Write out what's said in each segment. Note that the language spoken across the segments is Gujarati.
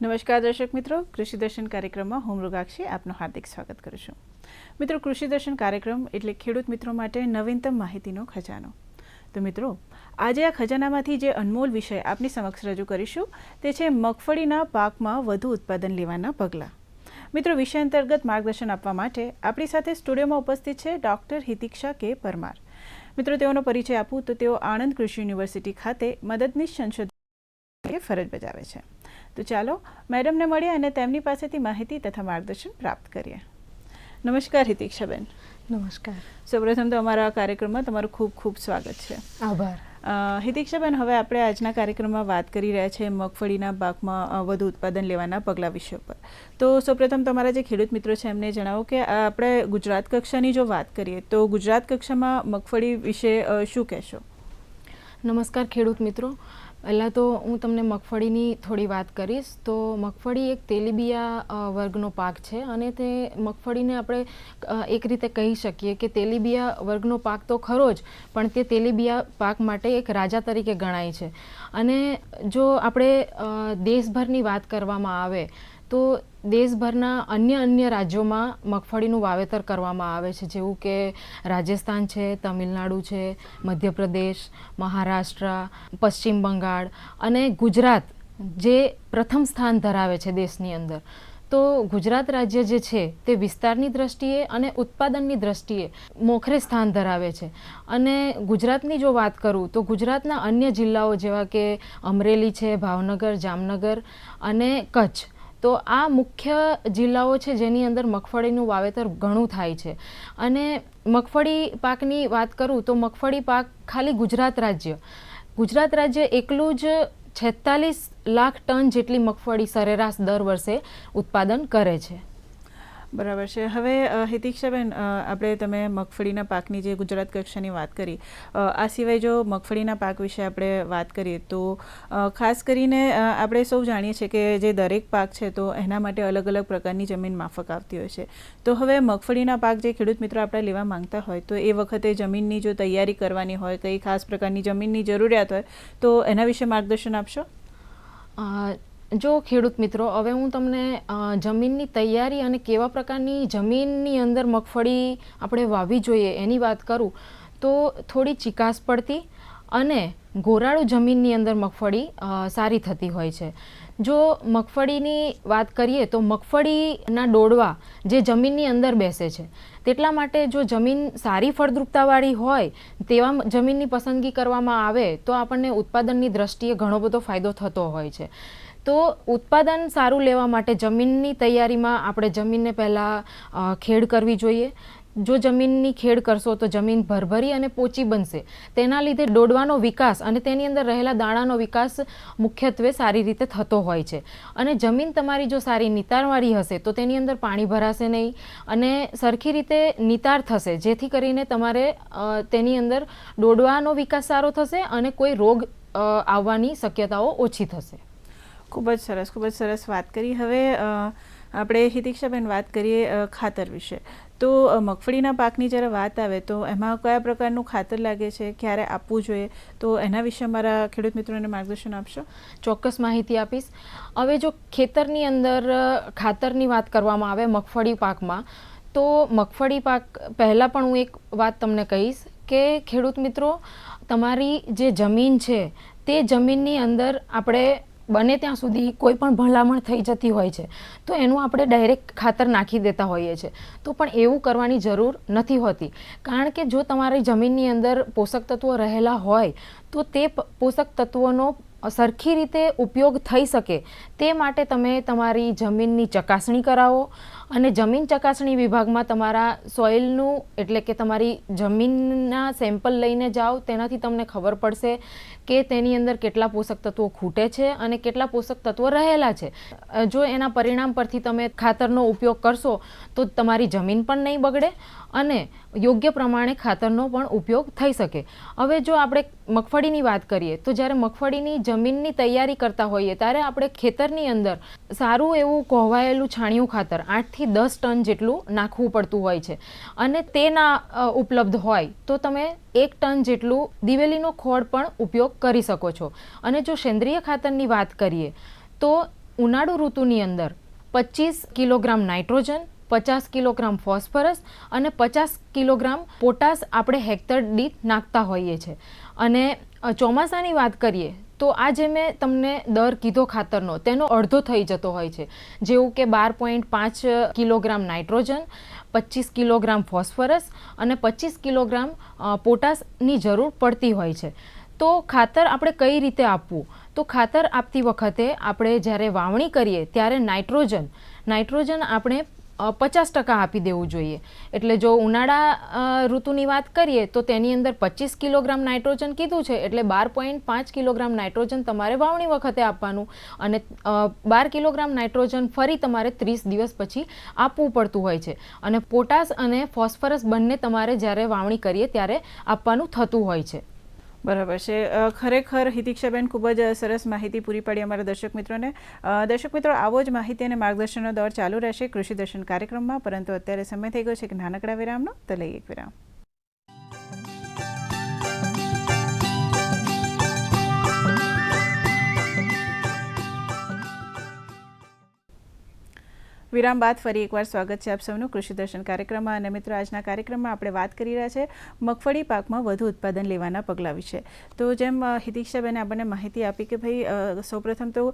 નમસ્કાર દર્શક મિત્રો, કૃષિ દર્શન કાર્યક્રમમાં હું મૃગાક્ષી આપનું હાર્દિક સ્વાગત કરું છું. મિત્રો, કૃષિ દર્શન કાર્યક્રમ એટલે ખેડૂત મિત્રો માટે નવીનતમ માહિતીનો ખજાનો. તો મિત્રો, આજે આ ખજાનામાંથી જે અનમોલ વિષય આપની સમક્ષ રજૂ કરીશું તે છે મગફળીના પાકમાં વધુ ઉત્પાદન લેવાના પગલાં. મિત્રો, વિષય અંતર્ગત માર્ગદર્શન આપવા માટે આપણી સાથે સ્ટુડિયોમાં ઉપસ્થિત છે ડૉક્ટર હિતિક્ષા કે પરમાર. મિત્રો, તેઓનો પરિચય આપું તો તેઓ આણંદ કૃષિ યુનિવર્સિટી ખાતે મદદનીશ સંશોધક ફરજ બજાવે છે. તો ચાલો મેડમને મળીએ અને તેમની પાસેથી માહિતી તથા માર્ગદર્શન પ્રાપ્ત કરીએ. નમસ્કાર હિતિક્ષાબેન. નમસ્કાર. સૌપ્રથમ તો અમારા કાર્યક્રમમાં તમારું ખૂબ ખૂબ સ્વાગત છે. આભાર. હિતિક્ષાબેન, હવે આપણે આજના કાર્યક્રમમાં વાત કરી રહ્યા છીએ મગફળીના પાકમાં વધુ ઉત્પાદન લેવાના પગલાં વિષય પર. તો સૌપ્રથમ તમારા જે ખેડૂત મિત્રો છે એમને જણાવો કે આપણે ગુજરાત કક્ષાની જો વાત કરીએ તો ગુજરાત કક્ષામાં મગફળી વિશે શું કહેશો? નમસ્કાર ખેડૂત મિત્રો. પહેલાં તો હું તમને મગફળીની થોડી વાત કરીશ. તો મગફળી એક તેલીબિયા વર્ગનો પાક છે અને તે મગફળીને આપણે એક રીતે કહી શકીએ કે તેલીબિયા વર્ગનો પાક તો ખરો જ, પણ તે તેલીબિયા પાક માટે એક રાજા તરીકે ગણાય છે. અને જો આપણે દેશભરની વાત કરવામાં આવે તો દેશભરના અન્ય રાજ્યોમાં મગફળીનું વાવેતર કરવામાં આવે છે, જેવું કે રાજસ્થાન છે, તમિલનાડુ છે, મધ્યપ્રદેશ, મહારાષ્ટ્ર, પશ્ચિમ બંગાળ અને ગુજરાત જે પ્રથમ સ્થાન ધરાવે છે દેશની અંદર. તો ગુજરાત રાજ્ય જે છે તે વિસ્તારની દ્રષ્ટિએ અને ઉત્પાદનની દ્રષ્ટિએ મોખરે સ્થાન ધરાવે છે. અને ગુજરાતની જો વાત કરું તો ગુજરાતના અન્ય જિલ્લાઓ જેવા કે અમરેલી છે, ભાવનગર, જામનગર અને કચ્છ, તો આ મુખ્ય જિલ્લાઓ છે જેની અંદર મગફળીનું વાવેતર ઘણું થાય છે. અને મગફળી પાકની વાત કરું તો મગફળી પાક ખાલી ગુજરાત રાજ્ય એકલું જ 46 લાખ ટન જેટલી મગફળી સરેરાશ દર વર્ષે ઉત્પાદન કરે છે. બરાબર છે. હવે હિતિક્ષાબેન, આપણે તમે મગફળીના પાકની જે ગુજરાત કક્ષાની વાત કરી, આ સિવાય જો મગફળીના પાક વિશે આપણે વાત કરીએ તો ખાસ કરીને આપણે સૌ જાણીએ છીએ કે જે દરેક પાક છે તો એના માટે અલગ અલગ પ્રકારની જમીન માફક આવતી હોય છે. તો હવે મગફળીના પાક જે ખેડૂત મિત્રો આપણે લેવા માંગતા હોય તો એ વખતે જમીનની જો તૈયારી કરવાની હોય, કઈ ખાસ પ્રકારની જમીનની જરૂરિયાત હોય તો એના વિશે માર્ગદર્શન આપશો? જો ખેડૂત મિત્રો, હવે હું તમને જમીનની તૈયારી અને કેવા પ્રકારની જમીનની અંદર મગફળી આપણે વાવવી જોઈએ એની વાત કરું તો થોડી ચીકાશ પડતી અને ગોરાળુ જમીનની અંદર મગફળી સારી થતી હોય છે. જો મગફળીની વાત કરીએ તો મગફળીના ડોડવા જે જમીનની અંદર બેસે છે, તેટલા માટે જો જમીન સારી ફળદ્રુપતાવાળી હોય તેવા જમીનની પસંદગી કરવામાં આવે તો આપણને ઉત્પાદનની દ્રષ્ટિએ ઘણો બધો ફાયદો થતો હોય છે. તો ઉત્પાદન સારું લેવા માટે જમીનની તૈયારીમાં આપણે જમીનને પહેલાં ખેડ કરવી જોઈએ. જો જમીનની ખેડ કરશો તો જમીન ભરભરી અને પોચી બનશે. તેના લીધે ડોડવાનો વિકાસ અને તેની અંદર રહેલા દાણાનો વિકાસ મુખ્યત્વે સારી રીતે થતો હોય છે. અને જમીન તમારી જો સારી નિતારવાળી હશે તો તેની અંદર પાણી ભરાશે નહીં અને સરખી રીતે નિતાર થશે, જેથી કરીને તમારે તેની અંદર ડોડવાનો વિકાસ સારો થશે અને કોઈ રોગ આવવાની શક્યતાઓ ઓછી થશે. ખૂબ જ સરસ વાત કરી. હવે આપણે હિતિક્ષાબેન વાત કરીએ ખાતર વિશે. તો મગફળીના પાકની જ્યારે વાત આવે તો એમાં કયા પ્રકારનું ખાતર લાગે છે, ક્યારે આપવું જોઈએ, તો એના વિશે અમારા ખેડૂત મિત્રોને માર્ગદર્શન આપશો? ચોક્કસ માહિતી આપીશ. હવે જો ખેતરની અંદર ખાતરની વાત કરવામાં આવે મગફળી પાકમાં, તો મગફળી પાક પહેલાં પણ હું એક વાત તમને કહીશ કે ખેડૂત મિત્રો, તમારી જે જમીન છે તે જમીનની અંદર આપણે બને ત્યાં સુધી કોઈ પણ ભલામણ થઈ જતી હોય છે તો એનું આપણે ડાયરેક્ટ ખાતર નાખી દેતા હોઈએ છીએ. તો પણ એવું કરવાની જરૂર નથી હોતી, કારણ કે જો તમારી જમીનની અંદર પોષક તત્વો રહેલા હોય તો તે પોષક તત્વોનો સરખી રીતે ઉપયોગ થઈ શકે તે માટે તમે તમારી જમીનની ચકાસણી કરાવો અને જમીન ચકાસણી વિભાગમાં તમારા સોઇલનું એટલે કે તમારી જમીનના સેમ્પલ લઈને જાઓ. તેનાથી તમને ખબર પડશે કે તેની અંદર કેટલા પોષક તત્વો ખૂટે છે અને કેટલા પોષક તત્વો રહેલા છે. જો એના પરિણામ પરથી તમે ખાતરનો ઉપયોગ કરશો તો તમારી જમીન પણ નહીં બગડે અને યોગ્ય પ્રમાણે ખાતરનો પણ ઉપયોગ થઈ શકે. હવે જો આપણે મગફળીની વાત કરીએ તો જ્યારે મગફળીની જમીનની તૈયારી કરતા હોઈએ ત્યારે આપણે ખેતરની અંદર સારું એવું કોહવાયેલું છાણિયું ખાતર 8 થી 10 ટન જેટલું નાખવું પડતું હોય છે. અને તે ના ઉપલબ્ધ હોય તો તમે 1 ટન જેટલું દિવેલીનો ખોળ પણ ઉપયોગ કરી શકો છો. અને જો સેન્દ્રિય ખાતરની વાત કરીએ તો ઉનાળુ ઋતુની અંદર 25 કિલોગ્રામ નાઇટ્રોજન, 50 કિલોગ્રામ ફોસ્ફરસ અને 50 કિલોગ્રામ પોટાશ આપણે હેક્ટર દીઠ નાખતા હોઈએ છીએ. અને ચોમાસાની વાત કરીએ તો આ જે મેં તમને દર કીધો ખાતરનો તેનો અડધો થઈ જતો હોય છે, જેવું કે 12.5 કિલોગ્રામ નાઇટ્રોજન, 25 કિલોગ્રામ ફોસ્ફરસ અને 25 કિલોગ્રામ પોટાશની જરૂર પડતી હોય છે. તો ખાતર આપણે કઈ રીતે આપવું? તો ખાતર આપતી વખતે આપણે જ્યારે વાવણી કરીએ ત્યારે નાઇટ્રોજન આપણે 50% આપી દેવું જોઈએ. એટલે જો ઉનાળા ઋતુની વાત કરીએ તો તેની અંદર 25 કિલોગ્રામ નાઇટ્રોજન કીધું છે, એટલે 12.5 કિલોગ્રામ નાઇટ્રોજન તમારે વાવણી વખતે આપવાનું અને 12 કિલોગ્રામ નાઇટ્રોજન ફરી તમારે 30 દિવસ પછી આપવું પડતું હોય છે. અને પોટાશ અને ફોસ્ફરસ બંને તમારે જ્યારે વાવણી કરીએ ત્યારે આપવાનું થતું હોય છે. બરાબર છે. ખરેખર હિતિક્ષાબેન ખૂબ જ સરસ માહિતી પૂરી પાડી અમારા દર્શક મિત્રોને. દર્શક મિત્રો, આવો જ માહિતી અને માર્ગદર્શનનો દોર ચાલુ રહેશે કૃષિ દર્શન કાર્યક્રમમાં, પરંતુ અત્યારે સમય થઈ ગયો છે કે નાનકડા વિરામનો, તો લઈએ એક વિરામ. વિરામ બાદ ફરી એકવાર સ્વાગત છે આપ સૌનું કૃષિ દર્શન કાર્યક્રમમાં. અને મિત્રો, આજના કાર્યક્રમમાં આપણે વાત કરી રહ્યા છે મગફળી પાકમાં વધુ ઉત્પાદન લેવાના પગલાં વિશે. તો જેમ હિતિક્ષાબેને આપણને માહિતી આપી કે ભાઈ સૌપ્રથમ તો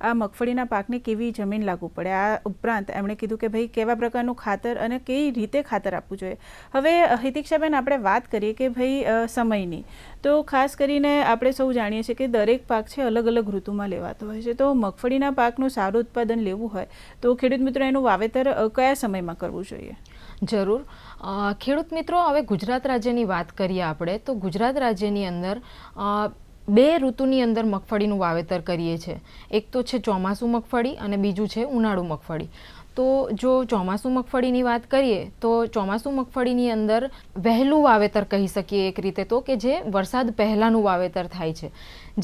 આ મગફળીના પાકને કેવી જમીન લાગવું પડે, આ ઉપરાંત એમણે કીધું કે ભાઈ કેવા પ્રકારનું ખાતર અને કઈ રીતે ખાતર આપવું જોઈએ. હવે હિતિક્ષાબેન, આપણે વાત કરીએ કે ભાઈ સમયની, તો ખાસ કરીને આપણે સૌ જાણીએ છીએ કે દરેક પાક છે અલગ અલગ ઋતુમાં લેવાતો હોય છે. તો મગફળીના પાકનું સારું ઉત્પાદન લેવું હોય તો ખેડૂત મિત્રો એનું વાવેતર કયા સમયમાં કરવું જોઈએ? જરૂર. ખેડૂત મિત્રો, હવે ગુજરાત રાજ્યની વાત કરીએ આપણે તો ગુજરાત રાજ્યની અંદર 2 ઋતુની અંદર મગફળીનું વાવેતર કરીએ છીએ. એક તો છે ચોમાસું મગફળી અને બીજું છે ઉનાળુ મગફળી. તો જો ચોમાસું મગફળીની વાત કરીએ તો ચોમાસું મગફળીની અંદર વહેલું વાવેતર કહી શકીએ એક રીતે તો, કે જે વરસાદ પહેલાંનું વાવેતર થાય છે,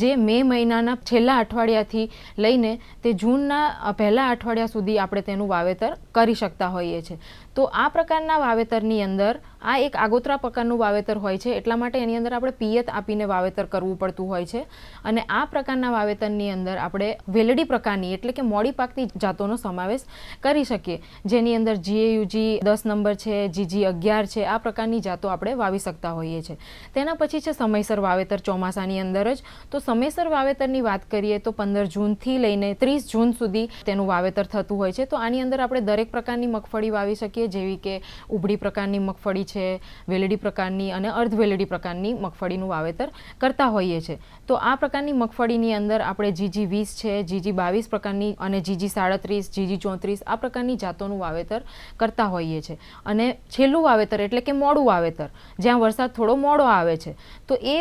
જે મે મહિનાના છેલ્લા અઠવાડિયાથી લઈને તે જૂનના પહેલા અઠવાડિયા સુધી આપણે તેનું વાવેતર કરી શકતા હોઈએ છીએ. તો આ પ્રકારના વાવેતરની અંદર આ એક આગોતરા પ્રકારનું વાવેતર હોય છે, એટલા માટે એની અંદર આપણે પિયત આપીને વાવેતર કરવું પડતું હોય છે. અને આ પ્રકારના વાવેતરની અંદર આપણે વેલડી પ્રકારની એટલે કે મોડી પાકતી જાતોનો સમાવેશ કરી શકીએ, જેની અંદર GAUG 10 નંબર છે, GG 11 છે, આ પ્રકારની જાતો આપણે વાવી શકતા હોઈએ છીએ. તેના પછી છે સમયસર વાવેતર ચોમાસાની અંદર જ. તો સમયસર વાવેતરની વાત કરીએ તો 15 જૂનથી લઈને 30 જૂન સુધી તેનું વાવેતર થતું હોય છે. તો આની અંદર આપણે દરેક પ્રકારની મગફળી વાવી શકીએ, જેવી કે ઉભળી પ્રકારની મગફળી છે, વેલડી પ્રકારની અને અર્ધવેલડી પ્રકારની મગફળીનું વાવેતર કરતા હોઈએ છીએ. તો આ પ્રકારની મગફળીની અંદર આપણે GG 20 છે, GG 22 પ્રકારની અને GG 37, GG 34 આ પ્રકારની જાતોનું વાવેતર કરતા હોઈએ છીએ. અને છેલ્લું વાવેતર એટલે કે મોડું વાવેતર, જ્યાં વરસાદ થોડો મોડો આવે છે, તો એ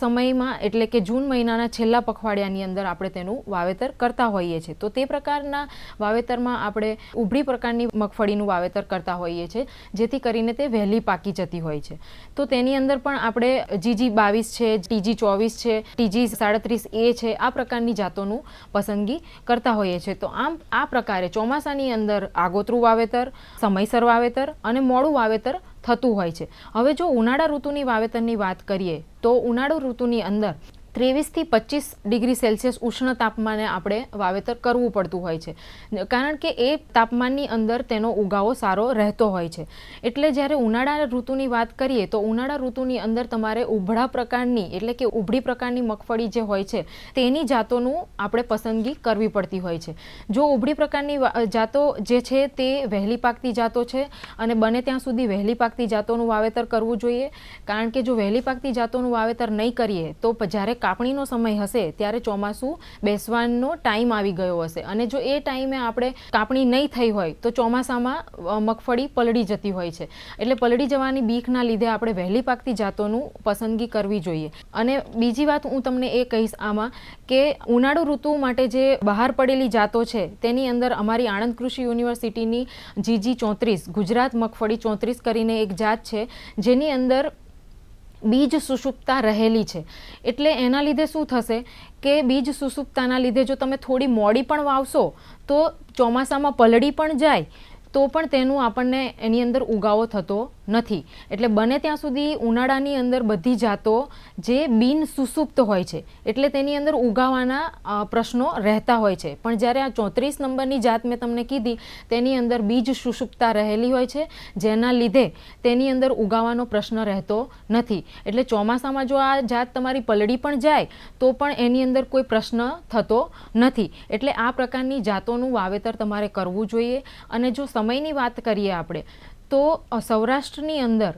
સમયમાં એટલે કે જૂન મહિનાના છેલ્લા પખવાડિયાની અંદર આપણે તેનું વાવેતર કરતા હોઈએ છીએ. તો તે પ્રકારના વાવેતરમાં આપણે ઉભળી પ્રકારની મગફળીનું વાવેતર કરતા હોઈએ છીએ, જેથી કરીને તે વહેલી પાકી જતી હોય છે. તો તેની અંદર પણ આપણે GG 22 છે, TG 24 છે, TG 37A છે, આ પ્રકારની જાતોનું પસંદગી કરતા હોઈએ છીએ. તો આમ આ પ્રકારે ચોમાસાની અંદર આગોતરું વાવેતર, સમયસર વાવેતર અને મોડું વાવેતર થતું હોય છે. હવે જો ઉનાળા ઋતુની વાવેતરની વાત કરીએ તો ઉનાળુ ઋતુની અંદર 23 થી 25 ડિગ્રી સેલ્સિયસ ઉષ્ણ તાપમાને આપણે વાવેતર કરવું પડતું હોય છે, કારણ કે એ તાપમાનની અંદર તેનો ઉગાવો સારો રહેતો હોય છે. એટલે જ્યારે ઉનાળા ઋતુની વાત કરીએ તો ઉનાળા ઋતુની અંદર તમારે ઉભળા પ્રકારની એટલે કે ઉભળી પ્રકારની મગફળી જે હોય છે તેની જાતોનું આપણે પસંદગી કરવી પડતી હોય છે. જો ઉભળી પ્રકારની જાતો જે છે તે વહેલી પાકતી જાતો છે અને બને ત્યાં સુધી વહેલી પાકતી જાતોનું વાવેતર કરવું જોઈએ, કારણ કે જો વહેલી પાકતી જાતોનું વાવેતર નહીં કરીએ તો જ્યારે કાપણીનો સમય હશે ત્યારે ચોમાસું બેસવાનો ટાઈમ આવી ગયો હશે, અને જો એ ટાઈમે આપણે કાપણી નહીં થઈ હોય તો ચોમાસામાં મગફળી પલળી જતી હોય છે. એટલે પલળી જવાની બીકના લીધે આપણે વહેલી પાકતી જાતોનું પસંદગી કરવી જોઈએ. અને બીજી વાત હું તમને એ કહીશ આમાં કે ઉનાળુ ઋતુ માટે જે બહાર પડેલી જાતો છે તેની અંદર અમારી આણંદ કૃષિ યુનિવર્સિટીની GG 34 ગુજરાત મગફળી 34 કરીને એક જાત છે, જેની અંદર બીજ સુષુપ્તા રહેલી છે. એટલે એના લીધે શું થશે કે બીજ સુષુપ્તાના લીધે જો તમે થોડી મોડી પણ વાવશો તો ચોમાસામાં પલળી પણ જાય તો પણ તેનું આપણને એની અંદર ઉગાવો થતો નથી. એટલે બને ત્યાં સુધી ઉનાળાની અંદર બધી જાતો જે બિન સુસુપ્ત હોય છે એટલે તેની અંદર ઉગાવાના પ્રશ્નો રહેતા હોય છે. પણ જ્યારે આ 34 નંબરની જાત મેં તમને કીધી તેની અંદર બીજ સુષુપ્તતા રહેલી હોય છે, જેના લીધે તેની અંદર ઉગાવાનો પ્રશ્ન રહેતો નથી. એટલે ચોમાસામાં જો આ જાત તમારી પલળી પણ જાય તો પણ એની અંદર કોઈ પ્રશ્ન થતો નથી. એટલે આ પ્રકારની જાતોનું વાવેતર તમારે કરવું જોઈએ. અને જો સમયની વાત કરીએ આપણે તો સૌરાષ્ટ્રની અંદર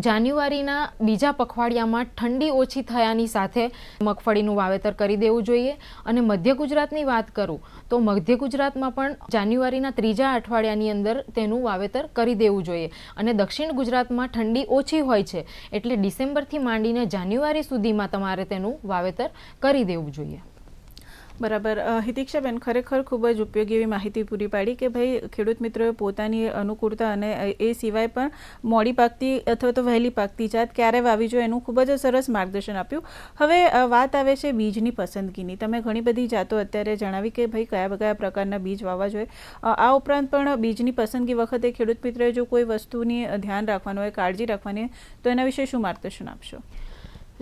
જાન્યુઆરીના બીજા પખવાડિયામાં ઠંડી ઓછી થયાની સાથે મગફળીનું વાવેતર કરી દેવું જોઈએ. અને મધ્ય ગુજરાતની વાત કરું તો મધ્ય ગુજરાતમાં પણ જાન્યુઆરીના ત્રીજા અઠવાડિયાની અંદર તેનું વાવેતર કરી દેવું જોઈએ. અને દક્ષિણ ગુજરાતમાં ઠંડી ઓછી હોય છે એટલે ડિસેમ્બરથી માંડીને જાન્યુઆરી સુધીમાં તમારે તેનું વાવેતર કરી દેવું જોઈએ. બરાબર. હિતિક્ષાબેન, ખરેખર ખૂબ જ ઉપયોગી એવી માહિતી પૂરી પાડી કે ભાઈ ખેડૂત મિત્રોએ પોતાની અનુકૂળતા અને એ સિવાય પણ મોડી પાકતી અથવા તો વહેલી પાકતી જાત ક્યારે વાવી જોઈએ એનું ખૂબ જ સરસ માર્ગદર્શન આપ્યું. હવે વાત આવે છે બીજની પસંદગીની. તમે ઘણી બધી જાતો અત્યારે જણાવી કે ભાઈ કયા કયા પ્રકારના બીજ વાવવા જોઈએ. આ ઉપરાંત પણ બીજની પસંદગી વખતે ખેડૂત મિત્રોએ જો કોઈ વસ્તુની ધ્યાન રાખવાનું હોય, કાળજી રાખવાની હોય તો એના વિશે શું માર્ગદર્શન આપશો?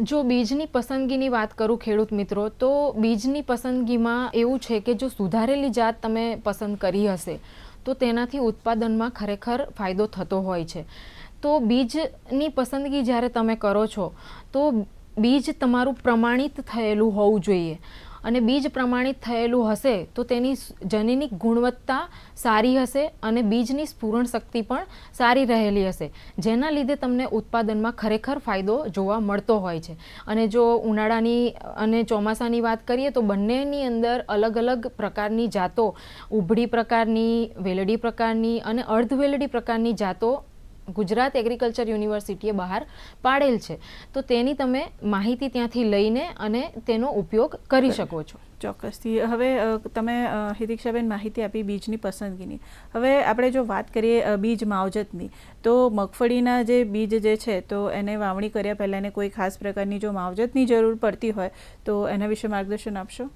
જો બીજની પસંદગીની વાત કરું ખેડૂત મિત્રો, તો બીજની પસંદગીમાં એવું છે કે જો સુધારેલી જાત તમે પસંદ કરી હશે તો તેનાથી ઉત્પાદનમાં ખરેખર ફાયદો થતો હોય છે. તો બીજની પસંદગી જ્યારે તમે કરો છો તો બીજ તમારું પ્રમાણિત થયેલું હોવું જોઈએ. અને બીજ પ્રમાણિત થયેલું હશે તો તેની જનીનિક ગુણવત્તા સારી હશે અને બીજની સ્ફુરણ શક્તિ પણ સારી રહેલી હશે, જેના લીધે તમને ઉત્પાદનમાં ખરેખર ફાયદો જોવા મળતો હોય છે. અને જો ઉનાળાની અને ચોમાસાની વાત કરીએ તો બંનેની અંદર અલગ અલગ પ્રકારની જાતો, ઉભળી પ્રકારની, વેલડી પ્રકારની અને અર્ધવેલડી પ્રકારની જાતો ગુજરાત એગ્રીકલ્ચર યુનિવર્સિટીએ બહાર પાડેલ છે. તો તેની તમે માહિતી ત્યાંથી લઈને અને તેનો ઉપયોગ કરી શકો છો. ચોક્કસથી. હવે તમે હિતિક્ષાબેન માહિતી આપી બીજની પસંદગીની. હવે આપણે જો વાત કરીએ બીજ માવજતની, તો મગફળીના જે બીજ જે છે તો એને વાવણી કર્યા પહેલાં એને કોઈ ખાસ પ્રકારની જો માવજતની જરૂર પડતી હોય તો એના વિશે માર્ગદર્શન આપશો?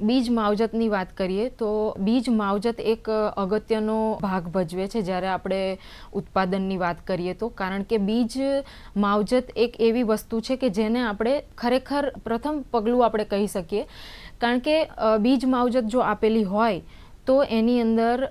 બીજ માવજતની વાત કરીએ તો બીજ માવજત એક અગત્યનો ભાગ ભજવે છે જ્યારે આપણે ઉત્પાદનની વાત કરીએ તો. કારણ કે બીજ માવજત એક એવી વસ્તુ છે કે જેને આપણે ખરેખર પ્રથમ પગલું આપણે કહી શકીએ. કારણ કે બીજ માવજત જો આપેલી હોય તો એની અંદર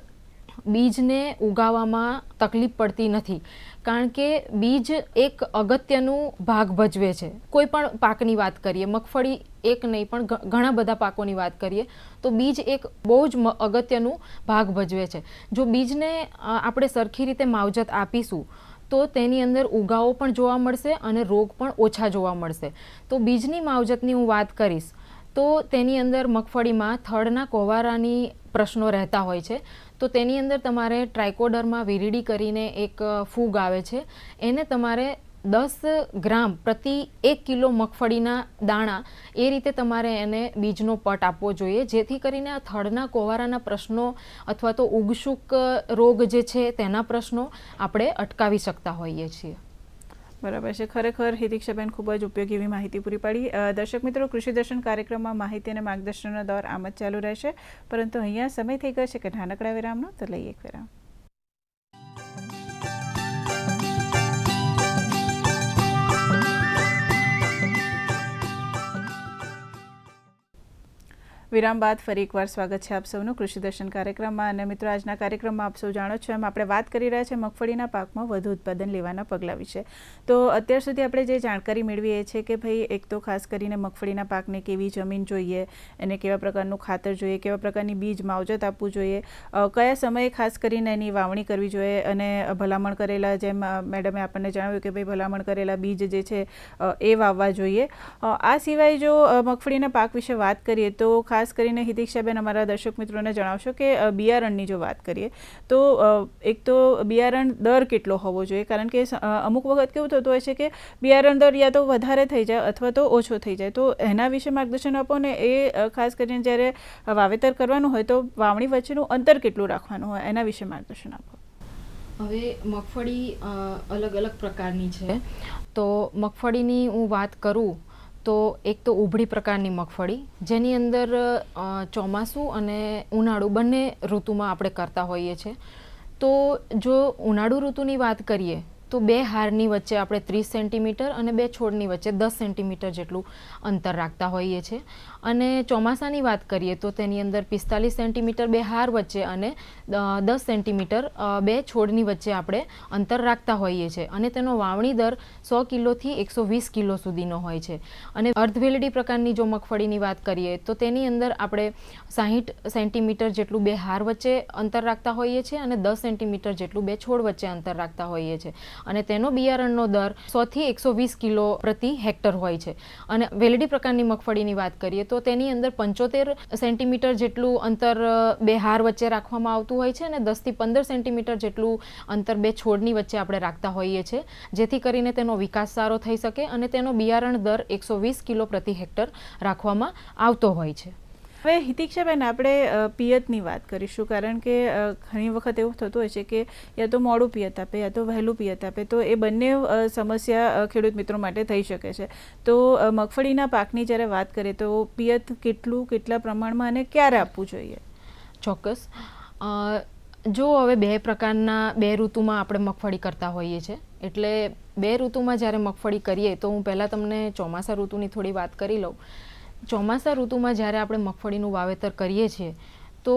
બીજને ઉગાવવામાં તકલીફ પડતી નથી. કારણ કે બીજ એક અગત્યનું ભાગ ભજવે છે. કોઈ પણ પાકની વાત કરીએ, મગફળી એક નહીં પણ ઘણા બધા પાકોની વાત કરીએ તો બીજ એક બહુ જ અગત્યનું ભાગ ભજવે છે. જો બીજને આપણે સરખી રીતે માવજત આપીશું તો તેની અંદર ઉગાવો પણ જોવા મળશે અને રોગ પણ ઓછા જોવા મળશે. તો બીજની માવજતની હું વાત કરીશ તો તેની અંદર મગફળીમાં થડના કોવારાની પ્રશ્નો રહેતા હોય છે. તો તેની અંદર તમારે ટ્રાઇકોડર્મા વિરીડી કરીને એક ફૂગ આવે છે, એને તમારે 10 ગ્રામ પ્રતિ 1 કિલો મગફળીના દાણા એ રીતે તમારે એને બીજનો પટ આપવો જોઈએ, જેથી કરીને આ થડના કોવારાના પ્રશ્નો અથવા તો ઉગશુક રોગ જે છે તેના પ્રશ્નો આપણે અટકાવી શકતા હોઈએ છીએ. બરાબર છે. ખરેખર હિતિક્ષાબેન ખૂબ જ ઉપયોગી એવી માહિતી પૂરી પાડી. દર્શક મિત્રો, કૃષિ દર્શન કાર્યક્રમમાં માહિતી અને માર્ગદર્શનનો દોર આમ જ ચાલુ રહેશે, પરંતુ અહીંયા સમય થઈ ગયો છે કે નાનકડા વિરામનો, તો લઈએ એક વિરામ. વિરામ બાદ ફરી એકવાર સ્વાગત છે આપ સૌનું કૃષિ દર્શન કાર્યક્રમમાં. અને મિત્રો, આજના કાર્યક્રમમાં આપ સૌ જાણો છો એમ આપણે વાત કરી રહ્યા છીએ મગફળીના પાકમાં વધુ ઉત્પાદન લેવાના પગલાં વિશે. તો અત્યાર સુધી આપણે જે જાણકારી મેળવી એ છે કે ભાઈ એક તો ખાસ કરીને મગફળીના પાકને કેવી જમીન જોઈએ, એને કેવા પ્રકારનું ખાતર જોઈએ, કેવા પ્રકારની બીજ માવજત આપવું જોઈએ, કયા સમયે ખાસ કરીને એની વાવણી કરવી જોઈએ, અને ભલામણ કરેલા, જેમ મેડમે આપણને જણાવ્યું કે ભાઈ ભલામણ કરેલા બીજ જે છે એ વાવવા જોઈએ. આ સિવાય જો મગફળીના પાક વિશે વાત કરીએ તો ખાસ કરીને હિતિક્ષાબેન અમારા દર્શક મિત્રોને જણાવશો કે બિયારણની જો વાત કરીએ તો એક તો બિયારણ દર કેટલો હોવો જોઈએ, કારણ કે અમુક વખત કેવું થતું હોય છે કે બિયારણ દર યા તો વધારે થઈ જાય અથવા તો ઓછો થઈ જાય. તો એના વિશે માર્ગદર્શન આપો ને એ ખાસ કરીને જ્યારે વાવેતર કરવાનું હોય તો વાવણી વચ્ચેનું અંતર કેટલું રાખવાનું હોય એના વિશે માર્ગદર્શન આપો. હવે મગફળી અલગ અલગ પ્રકારની છે. તો મગફળીની હું વાત કરું તો એક તો ઉભળી પ્રકારની મગફળી, જેની અંદર ચોમાસું અને ઉનાળુ બંને ઋતુમાં આપણે કરતા હોઈએ છીએ. તો જો ઉનાળુ ઋતુની વાત કરીએ તો 2 હારની વચ્ચે આપણે 30 સેન્ટીમીટર અને 2 છોડની વચ્ચે 10 સેન્ટીમીટર જેટલું અંતર રાખતા હોઈએ છીએ. અને ચોમાસાની વાત કરીએ તો તેની અંદર 45 સેન્ટીમીટર 2 હાર વચ્ચે અને 10 સેન્ટીમીટર 2 છોડની વચ્ચે આપણે અંતર રાખતા હોઈએ છીએ. અને તેનો વાવણી દર 100 કિલોથી 120 કિલો સુધીનો હોય છે. અને અર્ધવેલડી પ્રકારની જો મગફળીની વાત કરીએ તો તેની અંદર આપણે 60 સેન્ટીમીટર જેટલું 2 હાર વચ્ચે અંતર રાખતા હોઈએ છીએ અને 10 સેન્ટીમીટર જેટલું 2 છોડ વચ્ચે અંતર રાખતા હોઈએ છીએ. અને તેનો બિયારણનો દર 100 થી 120 કિલો પ્રતિ હેક્ટર હોય છે. અને વેલડી પ્રકારની મગફળીની વાત કરીએ તો તેની અંદર 75 સેન્ટીમીટર જેટલું અંતર 2 હાર વચ્ચે રાખવામાં આવતું હોય છે અને 10 થી 15 સેન્ટીમીટર જેટલું અંતર 2 છોડની વચ્ચે આપણે રાખતા હોઈએ છીએ, જેથી કરીને તેનો વિકાસ સારો થઈ શકે અને તેનો બિયારણ દર 120 કિલો પ્રતિ હેક્ટર રાખવામાં આવતો હોય છે. હવે હિતિક્ષાબેન, આપણે પિયતની વાત કરીશું, કારણ કે ઘણી વખત એવું થતું હોય છે કે યા તો મોડું પિયત આપે યા તો વહેલું પિયત આપે, તો એ બંને સમસ્યા ખેડૂત મિત્રો માટે થઈ શકે છે. તો મગફળીના પાકની જ્યારે વાત કરીએ તો પિયત કેટલા પ્રમાણમાં અને ક્યારે આપવું જોઈએ? ચોક્કસ. જો હવે 2 પ્રકારના 2 ઋતુમાં આપણે મગફળી કરતા હોઈએ છીએ, એટલે 2 ઋતુમાં જ્યારે મગફળી કરીએ તો હું પહેલાં તમને ચોમાસા ઋતુની થોડી વાત કરી લઉં. ચોમાસા ઋતુમાં જ્યારે આપણે મગફળીનું વાવેતર કરીએ છીએ તો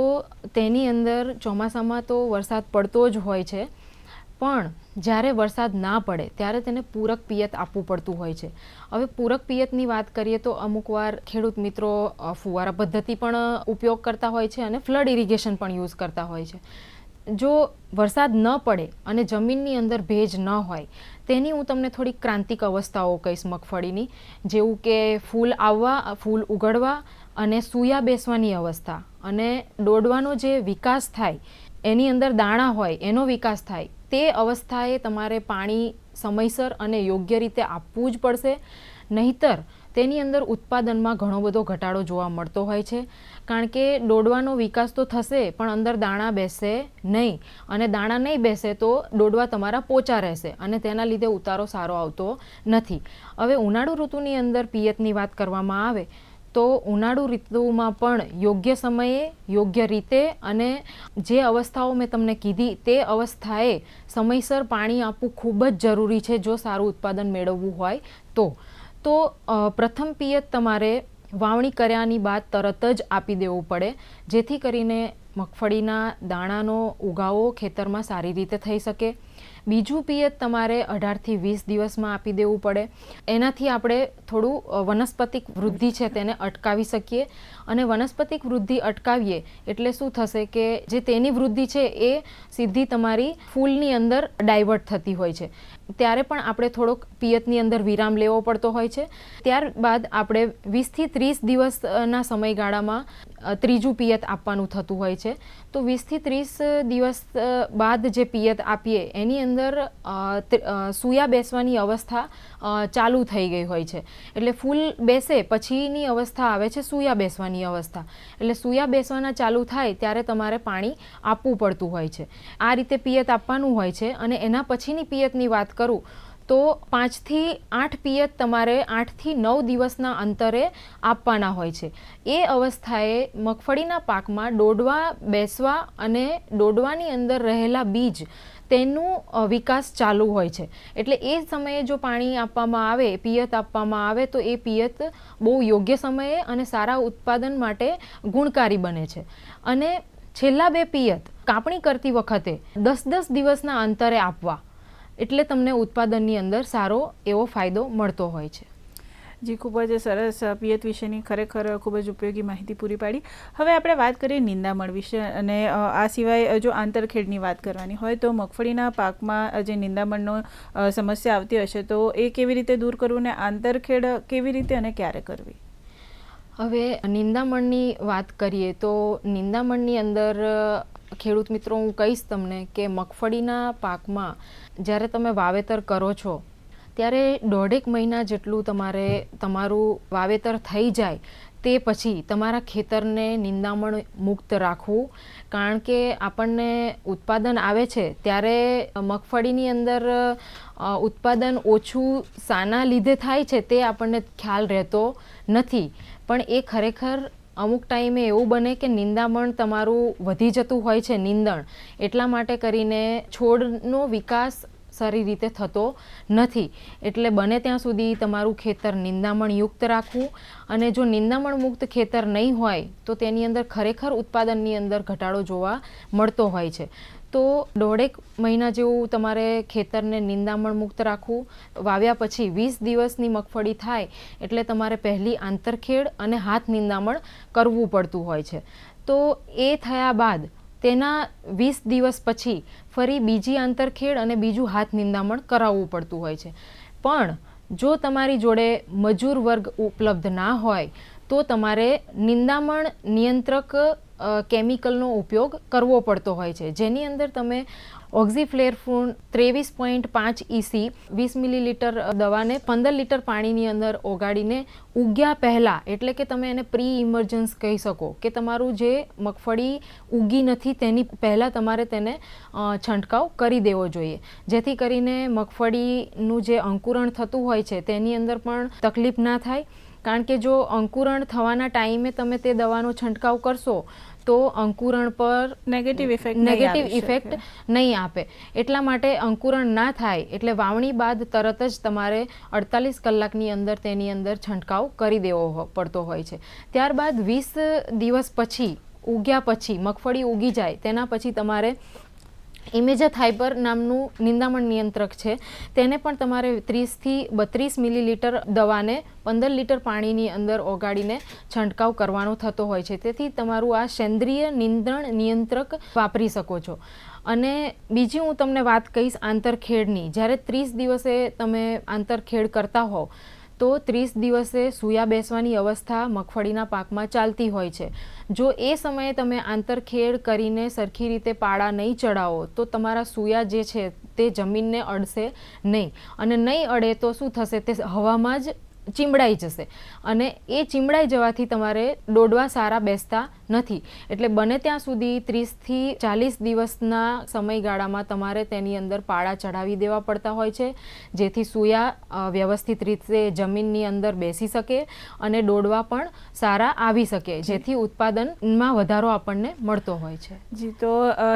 તેની અંદર ચોમાસામાં તો વરસાદ પડતો જ હોય છે, પણ જ્યારે વરસાદ ના પડે ત્યારે તેને પૂરક પિયત આપવું પડતું હોય છે. હવે પૂરક પિયતની વાત કરીએ તો અમુક વાર ખેડૂત મિત્રો ફુવારા પદ્ધતિ પણ ઉપયોગ કરતા હોય છે અને ફ્લડ ઇરિગેશન પણ યુઝ કરતા હોય છે. જો વરસાદ ન પડે અને જમીનની અંદર ભેજ ન હોય તેની હું તમને થોડી ક્રાંતિક અવસ્થાઓ કહીશ મગફળીની, જેવું કે ફૂલ આવવા, ફૂલ ઉગડવા અને સૂયા બેસવાની અવસ્થા અને દોડવાનો જે વિકાસ થાય, એની અંદર દાણા હોય એનો વિકાસ થાય, તે અવસ્થાએ તમારે પાણી સમયસર અને યોગ્ય રીતે આપવું જ પડશે. નહીંતર તેની અંદર ઉત્પાદનમાં ઘણો બધો ઘટાડો જોવા મળતો હોય છે, કારણ કે દોડવાનો વિકાસ તો થશે પણ અંદર દાણા બેસશે નહીં, અને દાણા નહીં બેસે તો દોડવા તમારા પોચા રહેશે અને તેના લીધે ઉતારો સારો આવતો નથી. હવે ઉનાળુ ઋતુની અંદર પિયતની વાત કરવામાં આવે તો ઉનાળુ ઋતુમાં પણ યોગ્ય સમયે, યોગ્ય રીતે અને જે અવસ્થાઓ મેં તમને કીધી તે અવસ્થાએ સમયસર પાણી આપવું ખૂબ જ જરૂરી છે જો સારું ઉત્પાદન મેળવવું હોય તો પ્રથમ પિયત તમારે વાવણી કર્યાની બાદ તરત જ આપી દેવું પડે, જેથી કરીને મગફળીના દાણાનો ઉગાવો ખેતરમાં સારી રીતે થઈ શકે. બીજું પિયત તમારે 18 થી 20 દિવસમાં આપી દેવું પડે. એનાથી આપણે થોડું વનસ્પતિક વૃદ્ધિ છે તેને અટકાવી શકીએ, અને વનસ્પતિક વૃદ્ધિ અટકાવીએ એટલે શું થશે કે જે તેની વૃદ્ધિ છે એ સીધી તમારી ફૂલની અંદર ડાયવર્ટ થતી હોય છે. ત્યારે પણ આપણે થોડોક પિયતની અંદર વિરામ લેવો પડતો હોય છે. ત્યારબાદ આપણે 20 થી 30 દિવસના સમયગાળામાં ત્રીજું પિયત આપવાનું થતું હોય છે. તો 20 થી 30 દિવસ બાદ જે પિયત આપીએ એની અંદર સૂયા બેસવાની અવસ્થા ચાલુ થઈ ગઈ હોય છે. એટલે ફૂલ બેસે પછીની અવસ્થા આવે છે સૂયા બેસવાની અવસ્થા. એટલે સૂયા બેસવાના ચાલુ થાય ત્યારે તમારે પાણી આપવું પડતું હોય છે. આ રીતે પિયત આપવાનું હોય છે. અને એના પછીની પિયતની વાત કરું તો 5 થી 8 પિયત તમારે 8 થી 9 દિવસના અંતરે આપવાના હોય છે. એ અવસ્થાએ મગફળીના પાકમાં દોડવા બેસવા અને દોડવાની અંદર રહેલા બીજ તેનું વિકાસ ચાલુ હોય છે. એટલે એ સમયે જો પાણી આપવામાં આવે, પિયત આપવામાં આવે તો એ પિયત બહુ યોગ્ય સમયે અને સારા ઉત્પાદન માટે ગુણકારી બને છે. અને છેલ્લા 2 પિયત કાપણી કરતી વખતે 10-10 દિવસના અંતરે આપવા, એટલે તમને ઉત્પાદનની અંદર સારો એવો ફાયદો મળતો હોય છે. જી, ખૂબ જ સરસ પિયત વિશેની ખરેખર ખૂબ જ ઉપયોગી માહિતી પૂરી પાડી. હવે આપણે વાત કરીએ નિંદામણ વિશે, અને આ સિવાય જો આંતરખેડની વાત કરવાની હોય તો મગફળીના પાકમાં જે નિંદામણનો સમસ્યા આવતી હશે તો એ કેવી રીતે દૂર કરવું અને આંતરખેડ કેવી રીતે અને ક્યારે કરવી? હવે નિંદામણની વાત કરીએ તો નિંદામણની અંદર ખેડૂત મિત્રો હું કહીશ તમને કે મગફળીના પાકમાં જ્યારે તમે વાવેતર કરો છો ત્યારે 1.5 મહિના જેટલું તમારું વાવેતર થઈ જાય તે પછી તમારા ખેતરને નિંદામણ મુક્ત રાખવું, કારણ કે આપણને ઉત્પાદન આવે છે ત્યારે મગફળીની અંદર ઉત્પાદન ઓછું શાના લીધે થાય છે તે આપણને ખ્યાલ રહેતો નથી, પણ એ ખરેખર અમુક ટાઈમે એવું બને કે નિંદામણ તમારું વધી જતું હોય છે, નીંદણ, એટલા માટે કરીને છોડનો વિકાસ સારી રીતે થતો નથી. એટલે બને ત્યાં સુધી તમારું ખેતર નિંદામણ યુક્ત રાખવું, અને જો નિંદામણ મુક્ત ખેતર નહીં હોય તો તેની અંદર ખરેખર ઉત્પાદનની અંદર ઘટાડો જોવા મળતો હોય છે. તો 1.5 મહિના જેવું તમારે ખેતરને નિંદામણ મુક્ત રાખવું. વાવ્યા પછી 20 દિવસની મગફળી થાય એટલે તમારે પહેલી આંતરખેડ અને હાથ નિંદામણ કરવું પડતું હોય છે. તો એ થયા બાદ તેના 20 દિવસ પછી ફરી બીજી આંતરખેડ અને બીજું હાથ નિંદામણ કરાવવું પડતું હોય છે. પણ જો તમારી જોડે મજૂર વર્ગ ઉપલબ્ધ ના હોય તો તમારે નિંદામણ નિયંત્રક કેમિકલનો ઉપયોગ કરવો પડતો હોય છે, જેની અંદર તમે ઓક્ઝીફ્લેરફૂન 23.5 EC 20 મિલીલીટર દવાને 15 લીટર પાણીની અંદર ઓગાળીને ઉગ્યા પહેલાં, એટલે કે તમે એને પ્રી ઇમર્જન્સ કહી શકો, કે તમારું જે મગફળી ઉગી નથી તેની પહેલાં તમારે તેને છંટકાવ કરી દેવો જોઈએ, જેથી કરીને મગફળીનું જે અંકુરણ થતું હોય છે તેની અંદર પણ તકલીફ ના થાય. કારણ કે જો અંકુરણ થવાના ટાઈમે તમે તે દવાનો છંટકાવ કરશો તો અંકુરણ પર નેગેટિવ ઇફેક્ટ નહીં આપે. એટલા માટે અંકુરણ ના થાય એટલે વાવણી બાદ તરત જ તમારે 48 કલાકની અંદર તેની અંદર છંટકાવ કરી દેવો પડતો હોય છે. ત્યારબાદ 20 દિવસ પછી ઉગ્યા પછી મગફળી ઉગી જાય તેના પછી તમારે ઇમેજથ હાઇપર નામનું નિંદામણ નિયંત્રક છે, તેને પણ તમારે 30 થી 32 મિલીલીટર દવાને 15 લીટર પાણીની અંદર ઓગાળીને છંટકાવ કરવાનો થતો હોય છે. તેથી તમારું આ સેન્દ્રિય નિંદણ નિયંત્રક વાપરી શકો છો. અને બીજી હું તમને વાત કહીશ આંતરખેડની. જ્યારે 30 દિવસે તમે આંતરખેડ કરતા હોવ તો 30 દિવસે સૂયા બેસવાની અવસ્થા મગફળીના પાકમાં ચાલતી હોય છે. જો એ સમયે તમે આંતરખેડ કરીને સરખી રીતે પાળા નહીં ચડાવો તો તમારા સૂયા જે છે તે જમીનને અડશે નહીં, અને નહીં અડે તો શું થશે, તે હવામાં જ ચીમડાઈ જશે, અને એ ચીમડાઈ જવાથી તમારે ડોડવા સારા બેસતા નથી. એટલે બને ત્યાં સુધી 30 થી 40 દિવસના સમયગાળામાં તમારે તેની અંદર પાળા ચડાવી દેવા પડતા હોય છે, જેથી સૂયા વ્યવસ્થિત રીતે જમીનની અંદર બેસી શકે અને ડોડવા પણ સારા આવી શકે, જેથી ઉત્પાદનમાં વધારો આપણને મળતો હોય છે. જી, તો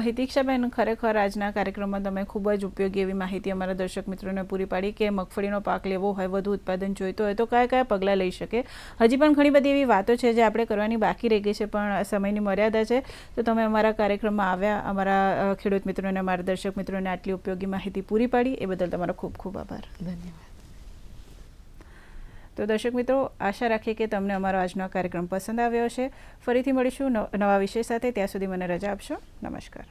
હિતિક્ષાબેન, ખરેખર આજના કાર્યક્રમમાં તમે ખૂબ જ ઉપયોગી એવી માહિતી અમારા દર્શક મિત્રોને પૂરી પાડી કે મગફળીનો પાક લેવો હોય, વધુ ઉત્પાદન જોઈતો હોય તો કયા કયા પગલાં લઈ શકે. હજી પણ ઘણી બધી એવી વાતો છે જે આપણે કરવાની બાકી રહી ગઈ છે, પણ સમયની મર્યાદા છે. તો તમે અમારા કાર્યક્રમમાં આવ્યા, અમારા ખેડૂત મિત્રોને, અમારા દર્શક મિત્રોને આટલી ઉપયોગી માહિતી પૂરી પાડી એ બદલ તમારો ખૂબ ખૂબ આભાર. ધન્યવાદ. તો દર્શક મિત્રો, આશા રાખીએ કે તમને અમારો આજનો કાર્યક્રમ પસંદ આવ્યો છે. ફરીથી મળીશું નવા વિષય સાથે. ત્યાં સુધી મને રજા આપશો. નમસ્કાર.